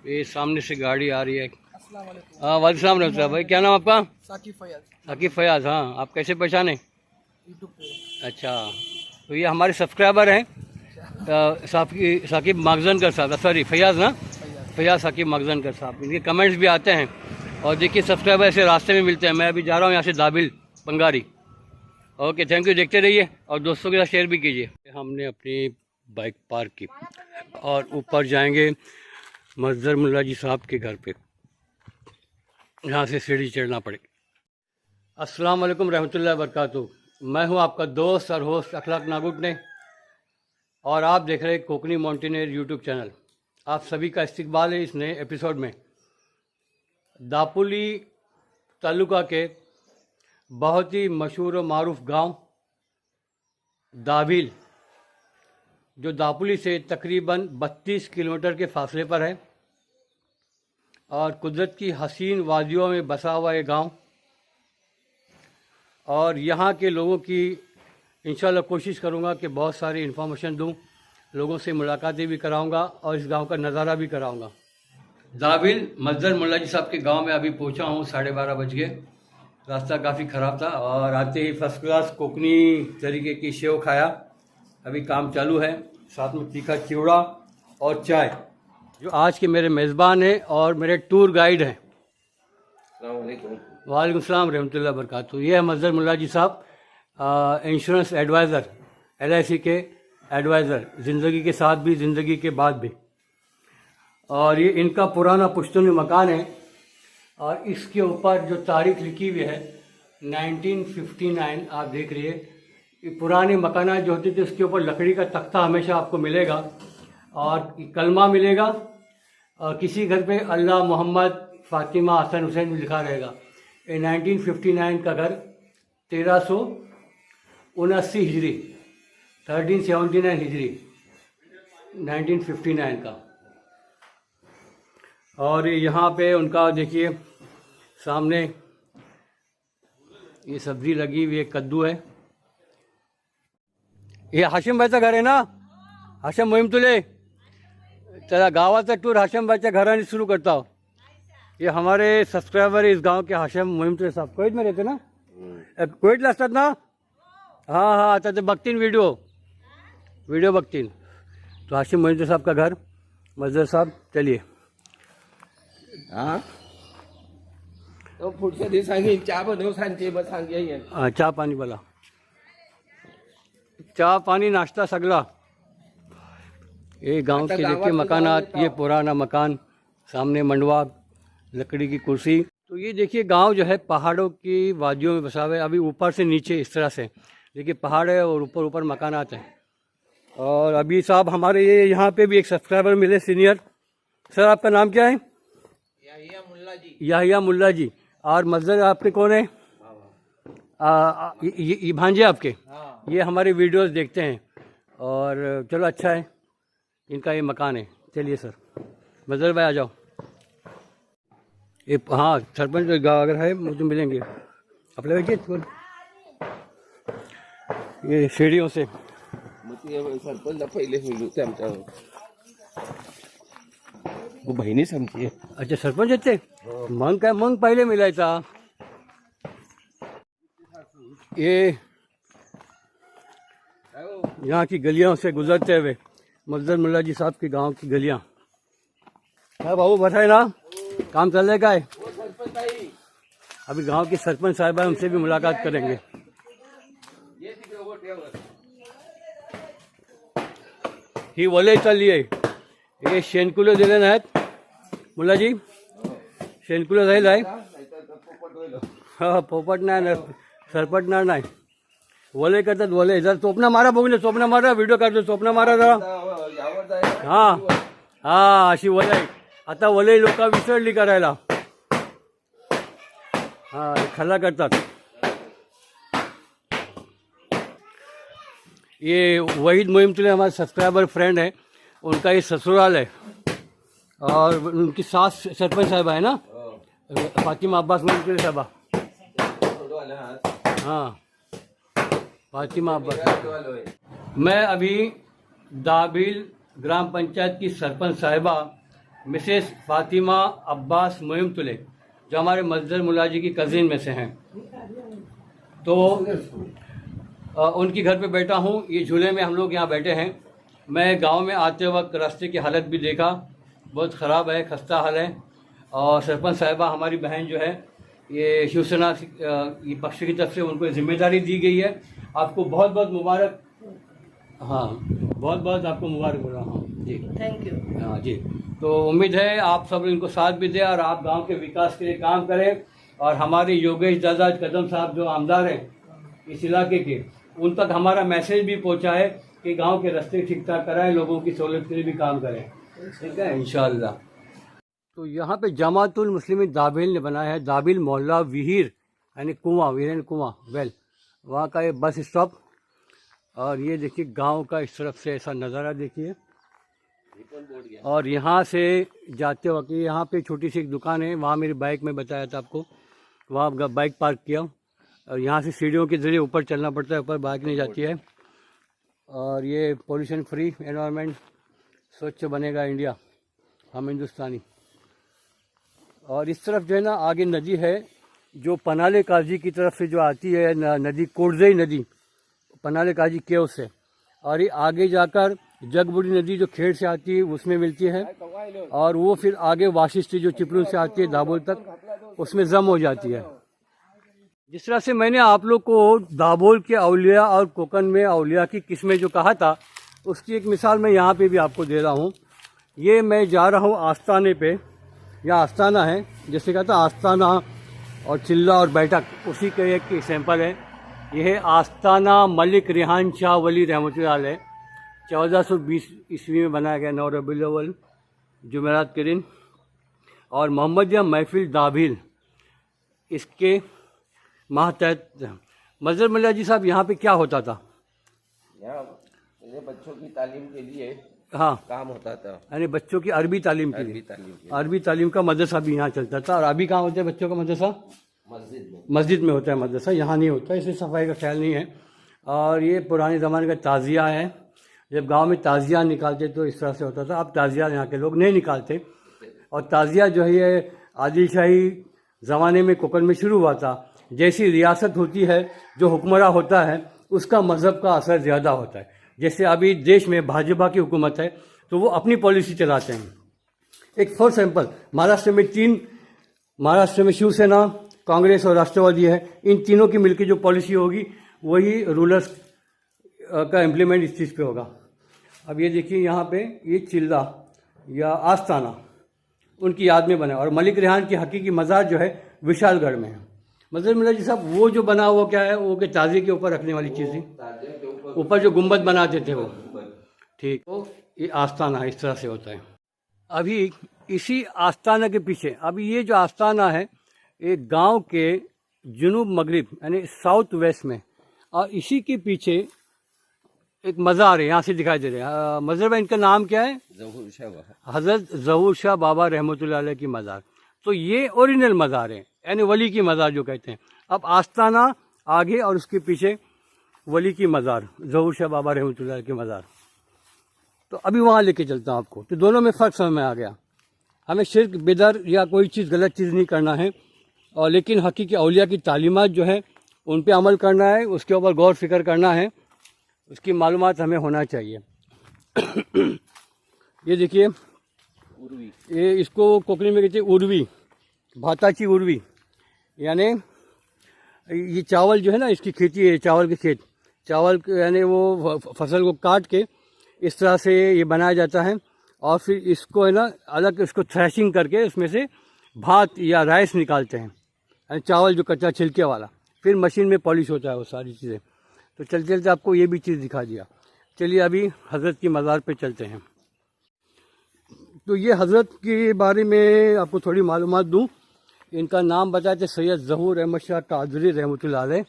ये सामने से गाड़ी आ रही है। अस्सलाम वालेकुम। हाँ वालेकुम सलाम भाई, क्या नाम आपका? साकिब फयाज, साकिब फयाज। हाँ, आप कैसे पहचाने? यूट्यूब पे। अच्छा, तो ये हमारे सब्सक्राइबर हैं साकिब माखजनकर साहब, सॉरी फयाज ना, फयाज साकिब माखजनकर साहब। इनके कमेंट्स भी आते हैं और देखिए सब्सक्राइबर ऐसे रास्ते में मिलते हैं। मैं अभी जा रहा हूँ यहाँ से दाबिल पंगारी। ओके, थैंक यू, देखते रहिए और दोस्तों के साथ शेयर भी कीजिए। हमने अपनी बाइक पार्क की और ऊपर जाएंगे मजदर मुल्ला जी साहब के घर पे, यहाँ से सीढ़ी चढ़ना पड़े। अस्सलाम वालेकुम रहमतुल्लाहि व बरकातुहू। मैं हूँ आपका दोस्त और होस्ट अखलाक नागुटने और आप देख रहे हैं कोकनी माउंटेनियर यूट्यूब चैनल। आप सभी का इस्तकबाल है इस नए एपिसोड में। दापोली तालुका के बहुत ही मशहूर और मारूफ गांव दाबिल, जो दापोली से तकरीबन 32 किलोमीटर के फासले पर है और कुदरत की हसीन वादियों में बसा हुआ ये गांव। और यहाँ के लोगों की इंशाल्लाह कोशिश करूँगा कि बहुत सारी इन्फॉर्मेशन दूँ, लोगों से मुलाकातें भी कराऊँगा और इस गांव का नज़ारा भी कराऊँगा। दाबिल मजदर मुल्ला जी साहब के गांव में अभी पहुँचा हूँ, 12:30 बज गए। रास्ता काफ़ी ख़राब था और आते ही फर्स्ट क्लास कोकनी तरीके की सेव खाया। अभी काम चालू है, साथ में तीखा चिवड़ा और चाय। जो आज के मेरे मेज़बान हैं और मेरे टूर गाइड हैं। वालेकुम सलाम रहमतुल्लाहि व बरकातुहू। ये है मजदर मुल्ला जी साहब, इंश्योरेंस एडवाइज़र, LIC के एडवाइज़र, ज़िंदगी के साथ भी ज़िंदगी के बाद भी। और ये इनका पुराना पुश्तूनी मकान है और इसके ऊपर जो तारीख लिखी हुई है 1959, आप देख रही है। ये पुराने मकान जो होते थे उसके ऊपर लकड़ी का तख्ता हमेशा आपको मिलेगा और कलमा मिलेगा और किसी घर पे अल्लाह मोहम्मद फ़ातिमा हसन हुसैन भी लिखा रहेगा। ये 1959 का घर 1379 हिजरी, 1379 हिजरी 1959 का। और यहाँ पे उनका देखिए सामने ये सब्ज़ी लगी हुई है, कद्दू है। ये हाशिम भाईचा घर आहे ना? हाशिम मोहीम तुले चला गावाचा टूर हाशिम भाईच्या घराने सुरू करता हो। ये हमारे सब्सक्राइबर है इस गांव के, हाशिम मोहीम तुले साहब कोईट में रहते ना? कोईटला असतात ना? हाँ हाँ, आता ते बघतीन व्हिडिओ बघतीन। तो हाशिम मोहीम तुले साहब का घर, मजदर साहब, चलिए। हाँ तो पुढच्या दिवस सांगेन चहा बनवून सांगते बस सांगेन। हाँ, चाय पानी वाला, चाय पानी नाश्ता सगला। ये गांव के देखिए मकानात, ये पुराना मकान, सामने मंडवा, लकड़ी की कुर्सी। तो ये देखिए गांव जो है पहाड़ों की वादियों में बसा हुआ है। अभी ऊपर से नीचे इस तरह से देखिए पहाड़ है और ऊपर ऊपर मकानात हैं। और अभी साहब हमारे ये यहाँ पे भी एक सब्सक्राइबर मिले सीनियर। सर आपका नाम क्या है? याहिया मुल्ला जी। और मजदर आपके कौन है? ये भांजे आपके? ये हमारे वीडियोस देखते हैं और चलो अच्छा है, इनका ये मकान है। चलिए सर, मजदर भाई आ जाओ। ये हाँ, सरपंच अगर है मुझे मिलेंगे अपने बैठिए। ये सीढ़ियों से सरपंच पहिले मिळू आमच्या बहिणीच आमची आहे। अच्छा, सरपंच आहेत ते? मग काय, मग पहिले मिलायचा। ये यहाँ की गलियों से गुजरते हुए मजदर मुल्ला जी साहब के गांव की गलियां। क्या बाबू बताए ना, काम चल रहा है? अभी गांव के सरपंच साहब है, उनसे भी मुलाकात करेंगे। ही वलय चालली आहे। हे शेणकुलं दिले नाहीत मुल्ला जी, शेणकुलं जाईल आहे। हा, पोपटणार नाही, सरपटणार नाही, वलय करतात वलय। जर चोपना मारा, बघून चोपना मारा, व्हिडिओ काढतो, चोपना मारा जरा। हा हा, अशी वलय। आता वलय लोक विसरली करायला। हा, खल्ला करतात। ये वहीद मोहिम तुले हमारे सब्सक्राइबर फ्रेंड है, उनका ये ससुराल है और उनकी सास सरपंच साहबा है ना, फातिमा अब्बास मोहिम तुले साहबा। हाँ, फातिमा अब्बास। मैं अभी दाबिल ग्राम पंचायत की सरपंच साहिबा मिसेस फातिमा अब्बास मोइमतुल्ले, जो हमारे मजदर मुल्ला जी की कज़िन में से हैं। तो उनकी घर पे बैठा हूँ। ये झूले में हम लोग यहाँ बैठे हैं। मैं गांव में आते वक्त रास्ते की हालत भी देखा, बहुत ख़राब है, खस्ता हाल है। और सरपंच साहिबा हमारी बहन जो है, ये शिवसेना ये पक्ष की तरफ से उनको जिम्मेदारी दी गई है। आपको बहुत बहुत मुबारक। हाँ, बहुत बहुत आपको मुबारक बोल रहा हूँ जी। Thank you. हाँ जी। तो उम्मीद है आप सब इनको साथ भी दें और आप गांव के विकास के लिए काम करें। और हमारे योगेश दादा कदम साहब जो आमदार हैं इस इलाके के, उन तक हमारा मैसेज भी पहुंचाए कि गांव के रास्ते ठीक ठाक कराएं, लोगों की सहूलियत के लिए भी काम करें। ठीक है, इंशाअल्लाह। तो यहाँ पे जमातुल मुस्लिमीन दाबिल ने बनाया है, दाबिल मोहल्ला विहीर यानी कुआं, वीरेन कुआं वेल, वहाँ का ये बस स्टॉप। और ये देखिए गांव का इस तरफ से ऐसा नज़ारा देखिए। और यहाँ से जाते वक्त यहाँ पे छोटी सी एक दुकान है, वहाँ मेरी बाइक में बताया था आपको, वहाँ बाइक पार्क किया। और यहाँ से सीढ़ियों के ज़रिए ऊपर चलना पड़ता है, ऊपर बाइक नहीं जाती है। और ये पोल्यूशन फ्री एनवायरनमेंट, स्वच्छ बनेगा इंडिया, हम हिंदुस्तानी। और इस तरफ जो है ना आगे नदी है जो पनाले काजी की तरफ से जो आती है नदी, कोटजई नदी, पनाले काजी केव से। और ये आगे जाकर जगबुड़ी नदी जो खेड़ से आती है उसमें मिलती है। और वो फिर आगे वाशिष्ठी जो चिपलून से आती है दाभोल तक, उसमें जम हो जाती है। जिस तरह से मैंने आप लोग को दाभोल के औलिया और कोकन में औलिया की किस्में जो कहा था, उसकी एक मिसाल मैं यहाँ पे भी आपको दे रहा हूँ। ये मैं जा रहा हूँ आस्थाने पे, यहाँ आस्थाना है, जैसे कहा था आस्थाना और चिल्ला और बैठक, उसी का एक एग्जाम्पल है। यह है आस्थाना मलिक रिहान शाह वली रहमतुल्लाह अलैह, 1420 ईस्वी में बनाया गया, 9 रबीउल अव्वल जुमेरात के दिन। और मोहम्मदिया महफिल दाभिल इसके मातहत। मजहर मुल्ला जी साहब, यहाँ पे क्या होता था? यहाँ बच्चों की तालीम के लिए हाँ काम होता था, यानी बच्चों की अरबी तालीम के लिए। तालीम अरबी तालीम का मदरसा भी यहाँ चलता था। और अभी कहाँ होता है बच्चों का मदरसा? मस्जिद में होता है मदरसा, यहाँ नहीं होता, इसलिए सफाई का ख्याल नहीं है। और ये पुराने ज़माने का ताज़िया है, जब गांव में ताज़िया निकालते तो इस तरह से होता था। अब ताज़िया यहाँ के लोग नहीं निकालते। और ताज़िया जो है ये आदिलशाही ज़माने में कोकन में शुरू हुआ था। जैसी रियासत होती है, जो हुक्मरा होता है, उसका मज़हब का असर ज़्यादा होता है। जैसे अभी देश में भाजपा की हुकूमत है तो वो अपनी पॉलिसी चलाते हैं। एक फॉर एग्जाम्पल, महाराष्ट्र में शिवसेना, कांग्रेस और राष्ट्रवादी है। इन तीनों की मिलकर जो पॉलिसी होगी वही रूलर्स का इम्प्लीमेंट इस चीज़ पे होगा। अब ये देखिए यहाँ पे ये चिल्ला या आस्थाना उनकी याद में बना। और मलिक रिहान की हकीकी मज़ार जो है विशालगढ़ में है। मजहर मुल्ला जी साहब, वो जो बना वो क्या है? वो के ताज़े के ऊपर रखने वाली चीज़ थी, ऊपर जो गुम्बद बनाते थे वो, ठीक। तो ये आस्थाना इस तरह से होता है। अभी इसी आस्थाना के पीछे, अभी ये जो आस्थाना है एक गांव के जुनूब मगरिब यानी साउथ वेस्ट में, और इसी के पीछे एक मज़ार है, यहाँ से दिखाई दे रहे हैं। मज़हर भाई, इनका नाम क्या है? हज़रत ज़हूर शाह बाबा रहमतुल्लाह अलैह की मज़ार। तो ये ओरिजिनल मज़ार है, यानी वली की मज़ार जो कहते हैं। अब आस्थाना आगे और उसके पीछे वली की मज़ार, ज़हूर शाह बाबा रहमतुल्लाह अलैह की मज़ार। तो अभी वहाँ लेके चलता हूँ आपको। तो दोनों में फ़र्क समझ में आ गया। हमें शिर्क, बिदर या कोई चीज़ गलत चीज़ नहीं करना है, और लेकिन हकीकी औलिया की तालीमात जो है उन पे अमल करना है, उसके ऊपर गौर फिक्र करना है, उसकी मालूमात हमें होना चाहिए। ये देखिए, ये इसको कोकनी में कहते हैं उर्वी, भाताची उर्वी, यानी ये चावल जो है ना, इसकी खेती है, चावल के खेत, चावल यानी वो फसल को काट के इस तरह से ये बनाया जाता है। और फिर इसको है ना अलग, इसको थ्रेशिंग करके उसमें से भात या राइस निकालते हैं, यानी चावल जो कच्चा छिलके वाला, फिर मशीन में पॉलिश होता है वो सारी चीज़ें। तो चलते चलते आपको ये भी चीज़ दिखा दिया। चलिए अभी हज़रत की मज़ार पे चलते हैं। तो ये हज़रत के बारे में आपको थोड़ी मालूमात दूँ। इनका नाम बताए थे सैयद ज़हूर अहमद शाह कादरी रहमतुल्लाह अलैह।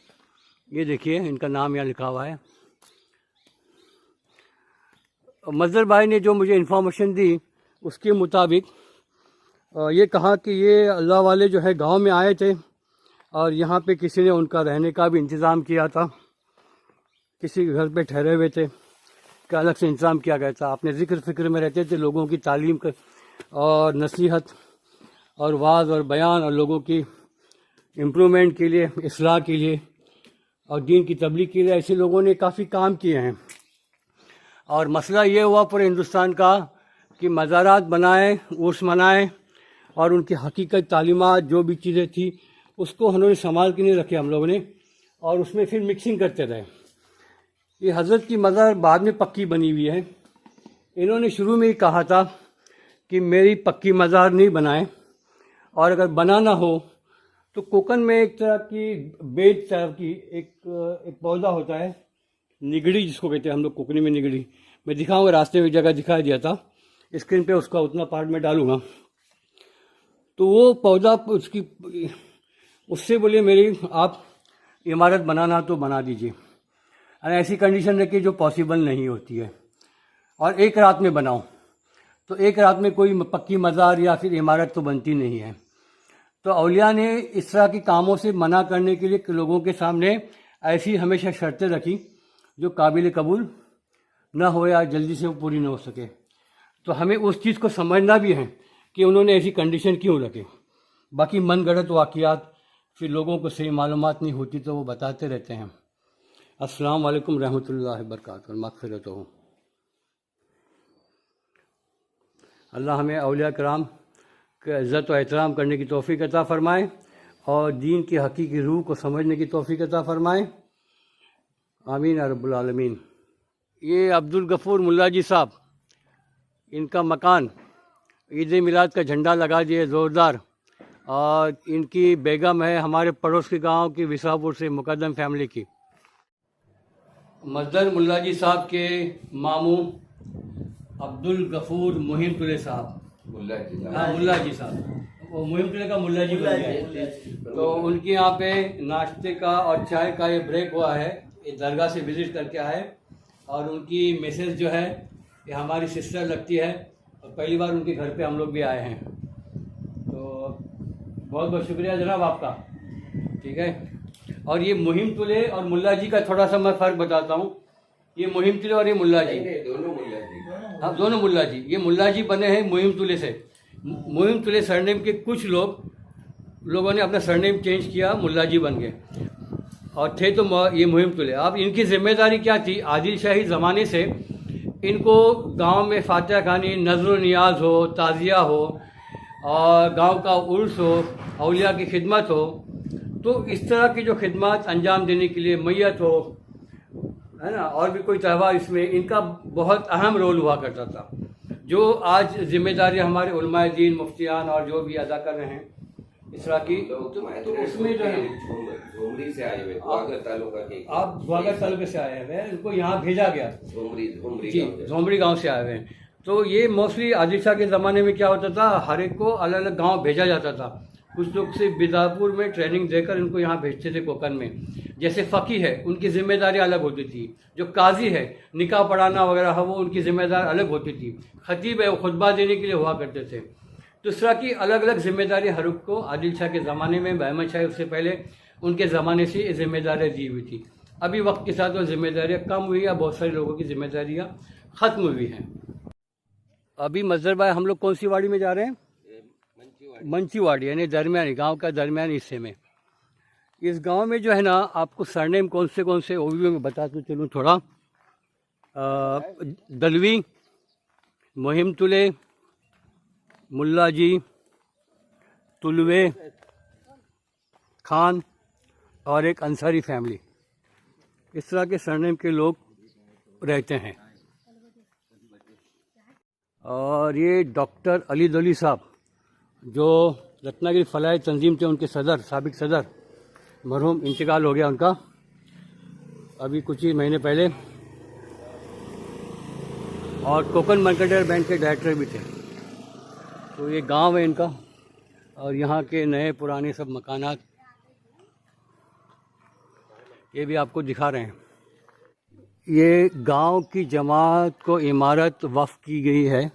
ये देखिए इनका नाम यहाँ लिखा हुआ है। मज़हर भाई ने जो मुझे इन्फॉर्मेशन दी उसके मुताबिक ये कहा कि ये अल्लाह वाले जो है गांव में आए थे और यहाँ पे किसी ने उनका रहने का भी इंतज़ाम किया था, किसी के घर पे ठहरे हुए थे, का अलग से इंतज़ाम किया गया था। अपने ज़िक्र फ़िक्र में रहते थे, लोगों की तालीम और नसीहत और वाज़ और बयान और लोगों की इम्प्रूवमेंट के लिए, इस्लाह के लिए और दीन की तबलीग के लिए ऐसे लोगों ने काफ़ी काम किए हैं। और मसला ये हुआ पूरे हिंदुस्तान का कि मज़ारात बनाएं, उर्स मनाएं और उनकी हकीकत तालीमात जो भी चीज़ें थी उसको उन्होंने संभाल के नहीं रखे हम लोगों ने, और उसमें फिर मिक्सिंग करते रहे। ये हज़रत की मज़ार बाद में पक्की बनी हुई है। इन्होंने शुरू में ही कहा था कि मेरी पक्की मज़ार नहीं बनाएं, और अगर बनाना हो तो कोकन में एक तरह की बेल तरह की एक पौधा होता है, निगड़ी जिसको कहते हैं हम लोग कोकनी में निगड़ी। मैं दिखाऊंगा, रास्ते में एक जगह दिखा दिया था, स्क्रीन पे उसका उतना पार्ट में डालूंगा। तो वो पौधा उससे बोले मेरी आप इमारत बनाना तो बना दीजिए, और ऐसी कंडीशन रखिए जो पॉसिबल नहीं होती है, और एक रात में बनाओ। तो एक रात में कोई पक्की मज़ार या फिर इमारत तो बनती नहीं है। तो औलिया ने इस तरह के कामों से मना करने के लिए लोगों के सामने ऐसी हमेशा शर्तें रखी जो काबिल कबूल न हो या जल्दी से वो पूरी न हो सके। तो हमें उस चीज़ को समझना भी है कि उन्होंने ऐसी कंडीशन क्यों रखे। बाकी मन गढ़ंत वाक़ियात फिर लोगों को सही मालूमात नहीं होती तो वो बताते रहते हैं। अस्सलाम वालेकुम रहमतुल्लाहि व बरकातहू, मग़फ़िरत हो। अल्लाह हमें औलिया कराम के इज़्ज़त व एहतराम करने की तौफ़ीक़ अता फ़रमाए और दीन की हकीकी रूह को समझने की तौफ़ीक़ अता फ़रमाए। आमीन या रब्बुल आलमीन। ये अब्दुल गफ़ूर मुल्ला जी साहब, इनका मकान ईद मिलाद का झंडा लगा दिए ज़ोरदार, और इनकी बेगम है हमारे पड़ोस के गांव की विसापुर से मुकद्दम फैमिली की। मजदर मुल्ला जी साहब के मामू अब्दुल गफ़ूर मुहिम तुले साहब, मुल्ला जी साहब, वो मुहिम तुले का मुल्ला जी बन गए। तो उनके यहाँ पे नाश्ते का और चाय का ये ब्रेक हुआ है, ये दरगाह से विज़िट करके आए, और उनकी मिसेस जो है ये हमारी सिस्टर लगती है, और पहली बार उनके घर पे हम लोग भी आए हैं। तो बहुत बहुत शुक्रिया जनाब आपका। ठीक है। और ये मुहिम तुले और मुल्ला जी का थोड़ा सा मैं फ़र्क बताता हूँ। ये मुहिम तुले और ये मुल्ला जी, दोनों मुल्ला जी, हाँ दोनों मुल्ला जी। ये मुल्ला जी बने हैं मुहिम तुले से। मुहिम तुले सरनेम के कुछ लोगों ने अपना सरनेम चेंज किया, मुल्ला जी बन गए, और थे तो ये मुहिम तुले। अब इनकी जिम्मेदारी क्या थी, आदिल शाही ज़माने से इनको गांव में फातिहा खानी, नज़र नियाज हो, ताज़िया हो, और गांव का उर्स हो, औलिया की खिदमत हो, तो इस तरह की जो खिदमत अंजाम देने के लिए मैयत हो, है ना, और भी कोई त्यौहार, इसमें इनका बहुत अहम रोल हुआ करता था, जो आज जिम्मेदारी हमारे उलमाए दीन, मुफ्तियान और जो भी अदा कर रहे हैं इस तरह की। तो उसमें जो है झुमरी से आए हुए, ग्वागर तालुका के, आप ग्वागर तालुके से आए हुए हैं, इनको यहाँ भेजा गया झोमरी गांव से आए हुए हैं। तो ये मोस्टली आदिल शाह के ज़माने में क्या होता था, हर एक को अलग अलग गांव भेजा जाता था। कुछ लोग से बिदापुर में ट्रेनिंग देकर इनको यहाँ भेजते थे कोकन में। जैसे फ़की है, उनकी जिम्मेदारी अलग होती थी। जो काजी है, निकाह पढ़ाना वगैरह है, वो उनकी जिम्मेदारी अलग होती थी। खतीब है, वो खुतबा देने के लिए हुआ करते थे। तो इस तरह की अलग अलग जिम्मेदारी हर एक को आदिल शाह के ज़माने में, अहमद शाह उससे पहले उनके ज़माने से ये जिम्मेदारियाँ दी हुई थी। अभी वक्त के साथ वो जिम्मेदारियाँ कम हुई है, बहुत सारे लोगों की जिम्मेदारियाँ ख़त्म हुई हैं। अभी मजदर भाई हम लोग कौन सी वाड़ी में जा रहे हैं? मंची वाड़ी, यानी दरमियानी, गांव का दरमियानी हिस्से में। इस गांव में जो है ना, आपको सरनेम कौन से ओवरव्यू में बताता चलूँ थोड़ा। दलवी, मुहिम तुले, मुल्ला जी, तुलवे खान और एक अंसारी फैमिली, इस तरह के सरनेम के लोग रहते हैं। और ये डॉक्टर अली दली साहब, जो रत्नागिरी फलाह तंजीम थे, उनके सदर, साबिक सदर, मरहूम इंतकाल हो गया उनका अभी कुछ ही महीने पहले, और कोकन मर्केंटाइल बैंक के डायरेक्टर भी थे। तो ये गांव है इनका, और यहाँ के नए पुराने सब मकानात ये भी आपको दिखा रहे हैं। ये गांव की जमात को इमारत वफ़ की गई है,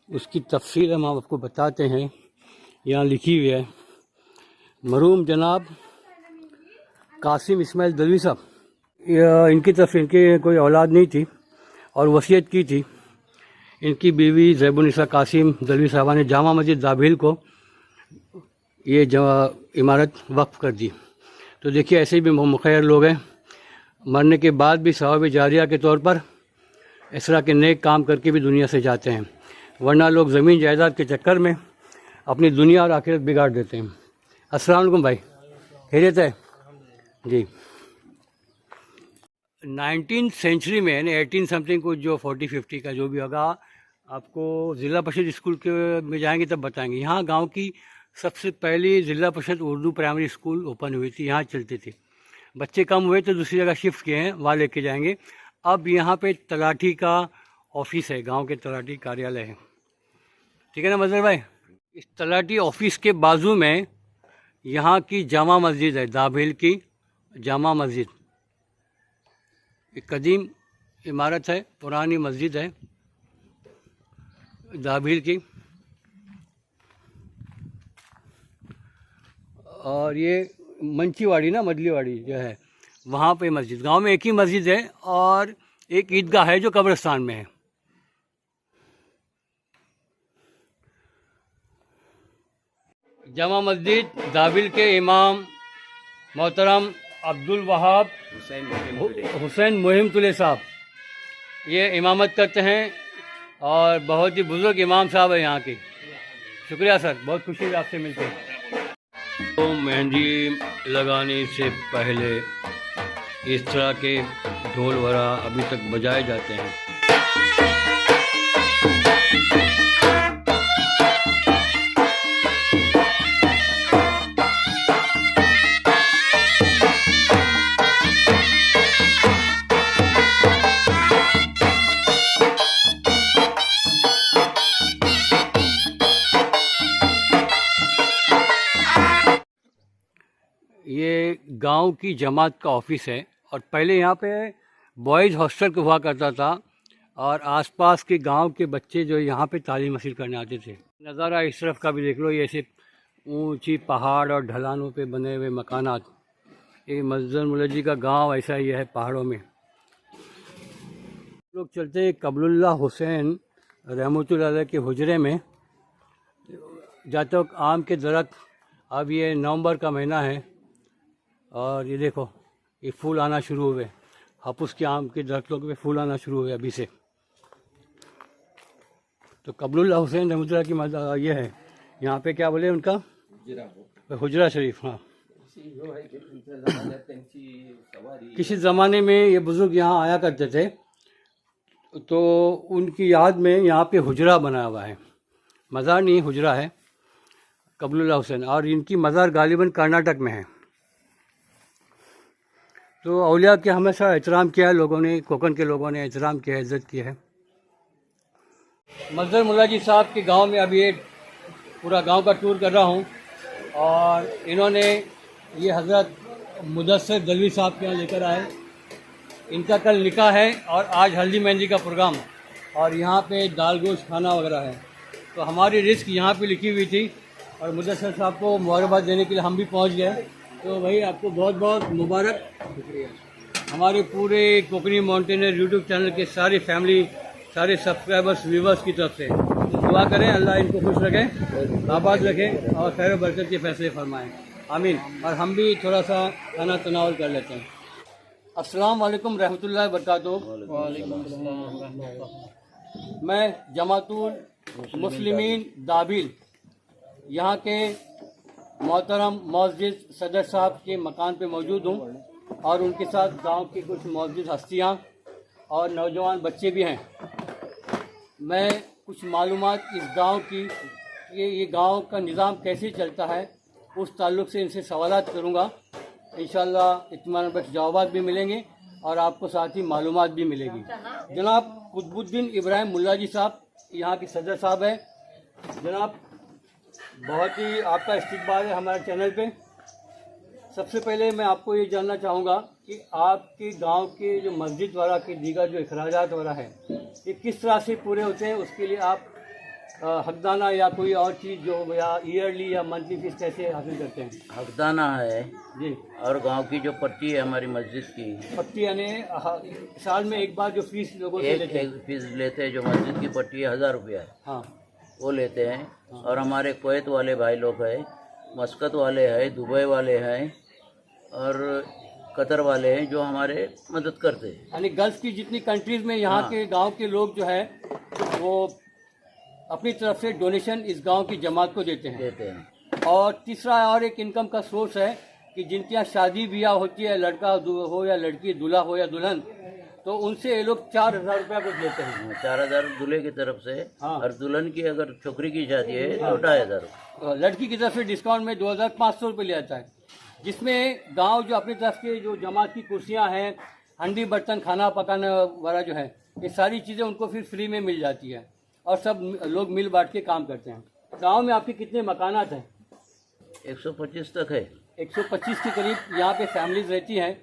उसकी तफसील हम आपको बताते हैं। यहाँ लिखी हुई है, मरहूम जनाब कासिम इस्माइल दलवी साहब, इनकी तरफ इनकी कोई औलाद नहीं थी और वसीयत की थी। इनकी बीवी ज़ैबुन्निसा कासिम दलवी साहबा ने जामा मस्जिद दाभिल को ये इमारत वक्फ कर दी। तो देखिए ऐसे भी मुखैर लोग हैं, मरने के बाद भी सवाब जारिया के तौर पर इस तरह के नेक काम करके भी दुनिया से जाते हैं, वरना लोग ज़मीन जायदाद के चक्कर में अपनी दुनिया और आखिरत बिगाड़ देते हैं। अस्सलाम वालेकुम भाई, खैरियत है जी। 19वीं सेंचुरी में यानी 18 समथिंग को जो 40-50 का जो भी होगा, आपको ज़िला परिषद स्कूल के में जाएंगे तब बताएंगे। यहाँ गांव की सबसे पहली ज़िला परिषद उर्दू प्राइमरी स्कूल ओपन हुई थी, यहाँ चलती थी। बच्चे कम हुए तो दूसरी जगह शिफ्ट किए हैं, वहाँ लेके जाएंगे। अब यहाँ पे तलाठी का ऑफिस है, गांव के तलाठी कार्यालय है, ठीक है ना मजहर भाई। इस तलाठी ऑफिस के बाजू में यहाँ की जामा मस्जिद है, दाभिल की जामा मस्जिद। एक कदीम इमारत है, पुरानी मस्जिद है दाभिल की। और ये मंचीवाड़ी ना, मदलीवाड़ी जो है वहाँ पे मस्जिद, गांव में एक ही मस्जिद है और एक ईदगाह है जो कब्रिस्तान में है। जामा मस्जिद दाभिल के इमाम मोहतरम अब्दुल वहाब हुसैन मुहिम साहब ये इमामत करते हैं और बहुत ही बुज़ुर्ग इमाम साहब है यहाँ के। शुक्रिया सर, बहुत खुशी है आपसे मिलकर। तो मेहंदी लगाने से पहले इस तरह के ढोल वरा अभी तक बजाए जाते हैं। ये गांव की जमात का ऑफिस है और पहले यहाँ पे बॉयज़ हॉस्टल हुआ करता था और आसपास के गांव के बच्चे जो यहाँ पे तालीम हासिल करने आते थे। नज़ारा इस तरफ का भी देख लो, ये ऐसे ऊंची पहाड़ और ढलानों पे बने हुए मकानात। ये मस्जिद मुल्ला का गांव ऐसा ही है पहाड़ों में। लोग चलते हैं कबरुल्लाह हुसैन रहमतुल्लाह अलैह के हुजरे में, जाते वक्त आम के दरख्त, अब ये नवंबर का महीना है और ये देखो ये फूल आना शुरू हुए, हापुस के आम के दरख्तों पे फूल आना शुरू हुए अभी से। तो कबरुल्लाह हुसैन रहमतुल्लाह की ये है, यहाँ पे क्या बोले उनका हुजरा शरीफ। हाँ, किसी ज़माने में ये बुज़ुर्ग यहाँ आया करते थे, तो उनकी याद में यहाँ पे हुजरा बना हुआ है, मज़ार नहीं हुजरा है कबरुल्लाह हुसैन। और इनकी मज़ार गालिबन कर्नाटक में है। तो औलिया के हमेशा एहतराम किया है लोगों ने, कोकन के लोगों ने एहतराम किया, इज़्ज़त की है। मस्जिद मुल्ला जी साहब के गांव में अभी ये पूरा गांव का टूर कर रहा हूं और इन्होंने ये हज़रत मुदस्सिर दलवी साहब के यहाँ लेकर आए। इनका कल निकाह है और आज हल्दी मेहंदी का प्रोग्राम, और यहाँ पे दाल गोश्त खाना वगैरह है। तो हमारी रिस्क यहाँ पे लिखी हुई थी और मुदस्सिर साहब को मुबारकबाद देने के लिए हम भी पहुँच गए। तो भाई आपको बहुत बहुत मुबारक। हमारे पूरे कोकनी माउंटेनर यूट्यूब चैनल के सारी फैमिली, सारे सब्सक्राइबर्स, व्यूवर्स की तरफ से दुआ करें, अल्लाह इनको खुश रखे, आबाद रखे और खैर बरकत के फैसले फरमाएं, आमीन। और हम भी थोड़ा सा खाना तनावल कर लेते हैं। अस्सलाम वालेकुम रहमतुल्लाहि व बरकातुहू। मैं जमातुल मुस्लिमीन दाभिल यहाँ के मोहतरम मस्जिद सदर साहब के मकान पे मौजूद हूँ और उनके साथ गांव की कुछ मौजूद हस्तियाँ और नौजवान बच्चे भी हैं। मैं कुछ मालूमात इस गांव की, ये गांव का निज़ाम कैसे चलता है, उस ताल्लुक़ से इनसे सवालात करूँगा। इंशाअल्लाह इत्मीनान बख्श जवाबात भी मिलेंगे और आपको साथ ही मालूमात भी मिलेगी। जनाब कुतुबुद्दीन इब्राहिम मुल्ला जी साहब यहाँ के सदर साहब हैं। जनाब बहुत ही आपका इस्तकबाल है हमारे चैनल पे। सबसे पहले मैं आपको ये जानना चाहूँगा कि आपके गांव के जो मस्जिद वाला के दीगर जो अखराजात वाला है, ये किस तरह से पूरे होते हैं, उसके लिए आप हकदाना या कोई और चीज़ जो या ईयरली या मंथली फीस कैसे हासिल करते हैं? हकदाना है जी, और गांव की जो पट्टी है हमारी मस्जिद की, पट्टी यानी साल में एक बार जो फीस लोगों से लेते हैं। एक फीस लेते हैं। जो मस्जिद की पट्टी है 1000 रुपया है, हाँ, वो लेते हैं। और हमारे कुवैत वाले भाई लोग हैं, मस्कत वाले हैं, दुबई वाले हैं और कतर वाले हैं जो हमारे मदद करते हैं। यानी गल्फ की जितनी कंट्रीज में यहाँ के गांव के लोग जो है वो अपनी तरफ से डोनेशन इस गांव की जमात को देते हैं। और तीसरा और एक इनकम का सोर्स है कि जिनके यहाँ शादी ब्याह होती है, लड़का हो या लड़की, दूल्हा हो या दुल्हन, तो उनसे ये लोग 4000 रुपया कुछ लेते हैं। 4000 दूल्हे की तरफ से, हाँ। और दुल्हन की अगर छोकरी की शादी है तो 2500। लड़की की तरफ से डिस्काउंट में 2500 रुपये लिया जाता है, जिसमें गांव जो अपनी तरफ के जो जमात की कुर्सियां हैं, हंडी बर्तन खाना पकाने वाला जो है, ये सारी चीज़ें उनको फिर फ्री में मिल जाती है और सब लोग मिल बांट के काम करते हैं। गांव में आपके कितने मकानात हैं? 125 तक है। 125 के करीब यहाँ पे फैमिलीज रहती हैं,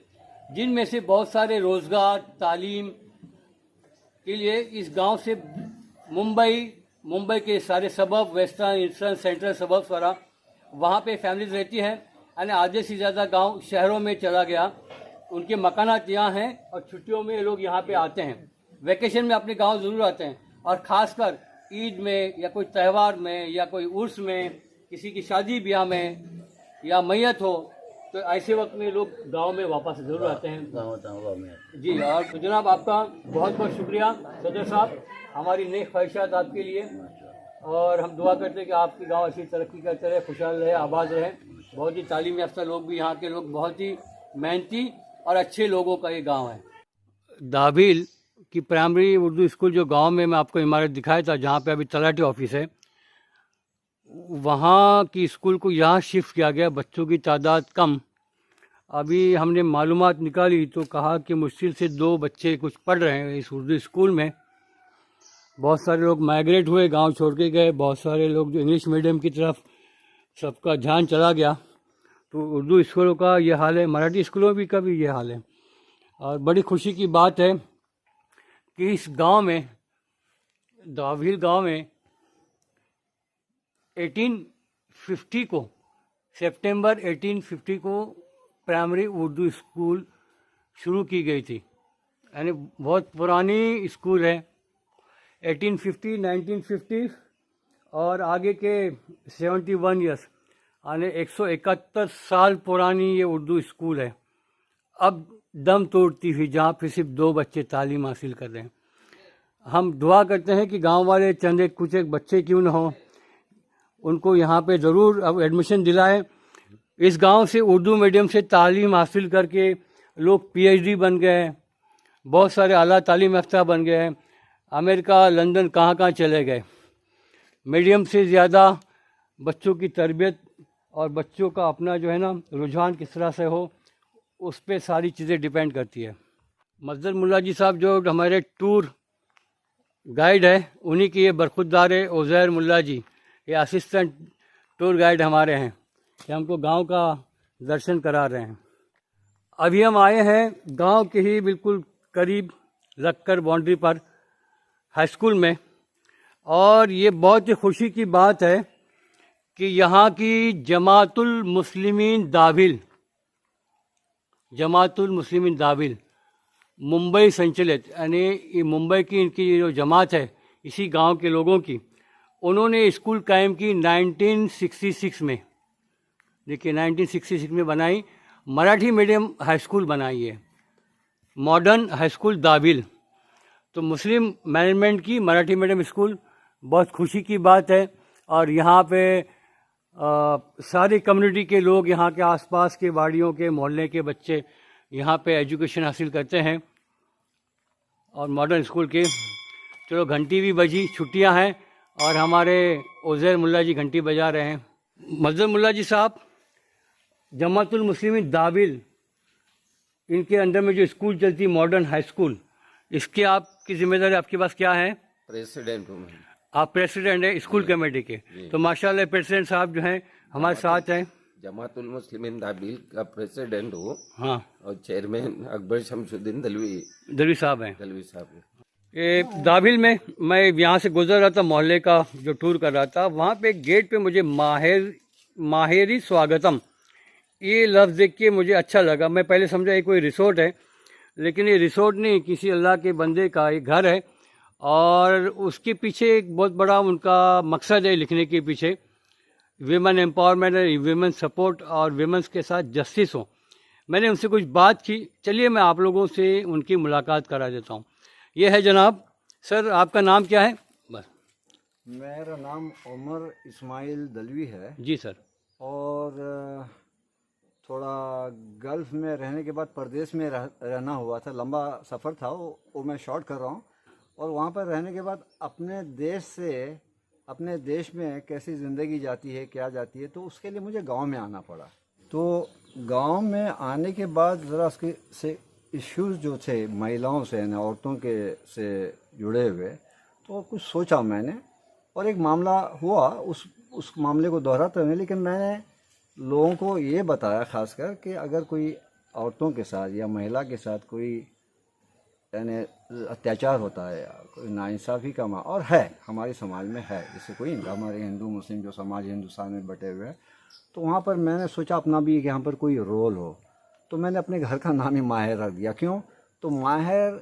जिनमें से बहुत सारे रोज़गार, तालीम के लिए इस गांव से मुंबई के सारे सबब, वेस्टर्न, ईस्टर्न, सेंट्रल सबब्स वाला, वहाँ पे फैमिलीज रहती हैं। यानी आधे से ज़्यादा गांव शहरों में चला गया, उनके मकानात यहाँ हैं और छुट्टियों में लोग यहाँ पे आते हैं। वैकेशन में अपने गांव ज़रूर आते हैं, और ख़ासकर ईद में या कोई त्यौहार में या कोई उर्स में, किसी की शादी ब्याह में या मैयत हो, तो ऐसे वक्त में लोग गांव में वापस ज़रूर आते हैं। गाँव में जी, और तो जनाब आपका बहुत बहुत शुक्रिया सदर साहब, हमारी नेक ख्वाहिशात आपके लिए, और हम दुआ करते हैं कि आपकी गांव ऐसी तरक्की करते रहे, खुशहाल रहे, आबाद रहे। बहुत ही तालीम याफ्ता लोग भी यहाँ के लोग, बहुत ही मेहनती और अच्छे लोगों का ये गांव है। दाभिल की प्राइमरी उर्दू स्कूल जो गांव में मैं आपको इमारत दिखाया था, जहाँ पे अभी तलाटी ऑफिस है, वहाँ की स्कूल को यहाँ शिफ्ट किया गया। बच्चों की तादाद कम, अभी हमने मालूमात निकाली तो कहा कि मुश्किल से 2 बच्चे कुछ पढ़ रहे हैं इस उर्दू स्कूल में। बहुत सारे लोग माइग्रेट हुए, गांव छोड़ के गए, बहुत सारे लोग जो इंग्लिश मीडियम की तरफ सबका ध्यान चला गया, तो उर्दू स्कूलों का ये हाल है, मराठी स्कूलों भी का भी ये हाल है। और बड़ी खुशी की बात है कि इस गांव में, दाभिल गांव में 1850 को, सितंबर 1850 को प्राइमरी उर्दू स्कूल शुरू की गई थी। यानी बहुत पुरानी स्कूल है, 1850, 1950 और आगे के 71 ईयर्स, यानी 171 साल पुरानी ये उर्दू स्कूल है। अब दम तोड़ती हुई, जहाँ पे सिर्फ 2 बच्चे तालीम हासिल कर रहे हैं। हम दुआ करते हैं कि गांव वाले चंद एक कुछ एक बच्चे क्यों न हों, उनको यहाँ पे ज़रूर अब एडमिशन दिलाएं। इस गांव से उर्दू मीडियम से तालीम हासिल करके लोग PhD बन गए, बहुत सारे आला तालीम याफ्ता बन गए, अमेरिका, लंदन, कहाँ चले गए। मीडियम से ज़्यादा बच्चों की तरबियत और बच्चों का अपना जो है ना रुझान किस तरह से हो, उस पर सारी चीज़ें डिपेंड करती है। मजदर मुल्ला जी साहब जो हमारे टूर गाइड है, उन्हीं की ये बरखुरदार है उज़ैर मुल्ला जी, ये असिस्टेंट टूर गाइड हमारे हैं, कि हमको गांव का दर्शन करा रहे हैं। अभी हम आए हैं गांव के ही बिल्कुल करीब लगकर बाउंड्री पर हाई स्कूल में, और ये बहुत ही खुशी की बात है कि यहाँ की जमातुल मुस्लिमीन दाभिल मुंबई संचलित, यानी मुंबई की इनकी जो जमात है, इसी गांव के लोगों की, उन्होंने स्कूल कायम की 1966 में। देखिए 1966 में बनाई, मराठी मीडियम हाई स्कूल बनाई है, मॉडर्न हाई स्कूल दाभिल। तो मुस्लिम मैनेजमेंट की मराठी मीडियम स्कूल, बहुत खुशी की बात है। और यहाँ पे सारी कम्युनिटी के लोग, यहाँ के आसपास के वाड़ियों के मोहल्ले के बच्चे यहाँ पे एजुकेशन हासिल करते हैं। और मॉडर्न स्कूल के, चलो घंटी भी बजी, छुट्टियाँ हैं और हमारे उज़ैर मुल्ला जी घंटी बजा रहे हैं। मजदर मुल्ला जी साहब, जमातुल मुस्लिमीन दाभिल, इनके अंदर में जो स्कूल चलती है मॉडर्न हाई स्कूल, इसकी आपकी जिम्मेदारी आपके पास क्या है? प्रेसिडेंट हूँ। आप प्रेसिडेंट हैं स्कूल कमेटी के, तो माशाल्लाह प्रेसिडेंट साहब जो हैं हमारे साथ हैं। जमातुल मुस्लिमीन दाभिल का प्रेसिडेंट हूँ। हाँ, और चेयरमैन अकबर शमसुद्दीन दलवी दलवी साहब हैं। दलवी साहब। ये दाभिल में मैं यहाँ से गुजर रहा था, मोहल्ले का जो टूर कर रहा था, वहाँ पे एक गेट पे मुझे माहेरी स्वागतम ये लफ्ज़ देख के मुझे अच्छा लगा। मैं पहले समझा ये कोई रिसोर्ट है, लेकिन ये रिसोर्ट नहीं, किसी अल्लाह के बंदे का एक घर है और उसके पीछे एक बहुत बड़ा उनका मकसद है लिखने के पीछे, वीमेन एम्पावरमेंट, वीमेन सपोर्ट और वीमेंस के साथ जस्टिस हो। मैंने उनसे कुछ बात की, चलिए मैं आप लोगों से उनकी मुलाकात करा देता हूँ। ये है जनाब। सर आपका नाम क्या है? बस। मेरा नाम उमर इस्माइल दलवी है जी सर। और थोड़ा गल्फ़ में रहने के बाद परदेश में रहना हुआ था, लंबा सफ़र था वो मैं शॉर्ट कर रहा हूँ। और वहाँ पर रहने के बाद अपने देश से अपने देश में कैसी ज़िंदगी जाती है, क्या जाती है, तो उसके लिए मुझे गांव में आना पड़ा। तो गांव में आने के बाद ज़रा उसके से इश्यूज़ जो थे महिलाओं से यानी औरतों के से जुड़े हुए, तो कुछ सोचा मैंने और एक मामला हुआ, उस मामले को दोहराता नहीं, लेकिन मैंने लोगों को ये बताया ख़ासकर कि अगर कोई औरतों के साथ या महिला के साथ कोई यानी अत्याचार होता है या कोई नाइंसाफ़ी का और है हमारे समाज में है, जैसे कोई हमारे हिंदू मुस्लिम जो समाज हिंदुस्तान में बटे हुए हैं, तो वहाँ पर मैंने सोचा अपना भी यहाँ पर कोई रोल हो। तो मैंने अपने घर का नाम ही माहिर रख दिया। क्यों? तो माहिर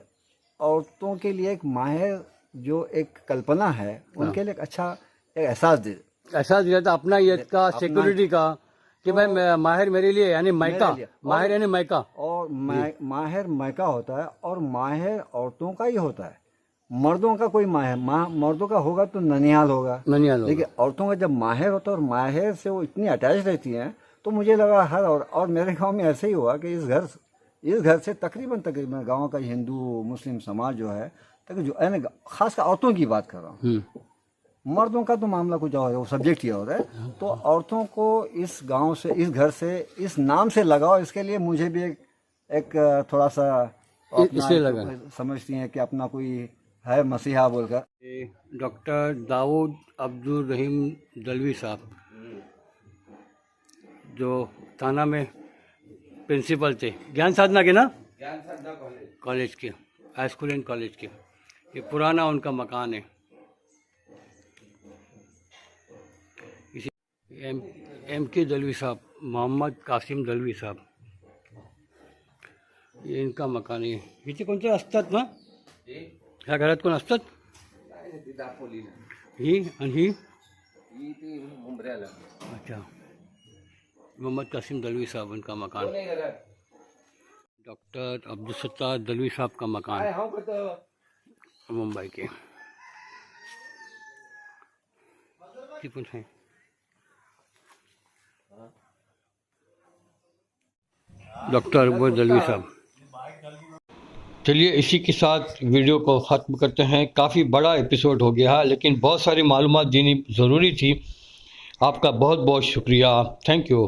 औरतों के लिए एक माहिर जो एक कल्पना है उनके लिए एक अच्छा एक एहसास दिया था अपना ये का सिक्योरिटी का कि भाई माहिर मेरे लिए यानी मायका, माहिर यानी मायका, और माहिर मायका होता है और माहिर औरतों का ही होता है। मर्दों का कोई मर्दों का होगा तो ननिहाल होगा, लेकिन औरतों का जब माहिर होता है और माहिर से वो इतनी अटैच रहती हैं, तो मुझे लगा हर और मेरे गांव में ऐसे ही हुआ कि इस घर से तकरीबन गांव का हिंदू मुस्लिम समाज जो है, जो यानी खासकर औरतों की बात कर रहा हूँ, मर्दों का तो मामला कुछ और है, वो सब्जेक्ट ही और है। तो औरतों को इस गांव से, इस घर से, इस नाम से लगाओ, इसके लिए मुझे भी एक थोड़ा सा इसलिए लगा समझती हैं कि अपना कोई है मसीहा बोलकर। डॉक्टर दाऊद अब्दुल रहीम दलवी साहब जो थाना में प्रिंसिपल थे ज्ञान साधना के ना, ज्ञान साधना कॉलेज के, हाई स्कूल एंड कॉलेज के, ये पुराना उनका मकान है। एम के दलवी साहब, मोहम्मद कासिम दलवी साहब, ये इनका मकान आहे। इथे कोणते असतात ना ह्या घरात? कोण असतात? ही आणि ही अच्छा, मोहम्मद कासिम दलवी साहब उनका मकान। डॉक्टर अब्दुल सत्तार दलवी साहब का मकान मुंबई के। कुछ है डॉक्टर अकबर दलवी साहब। चलिए इसी के साथ वीडियो को ख़त्म करते हैं। काफ़ी बड़ा एपिसोड हो गया है, लेकिन बहुत सारी मालूमात देनी ज़रूरी थी। आपका बहुत बहुत शुक्रिया। Thank you.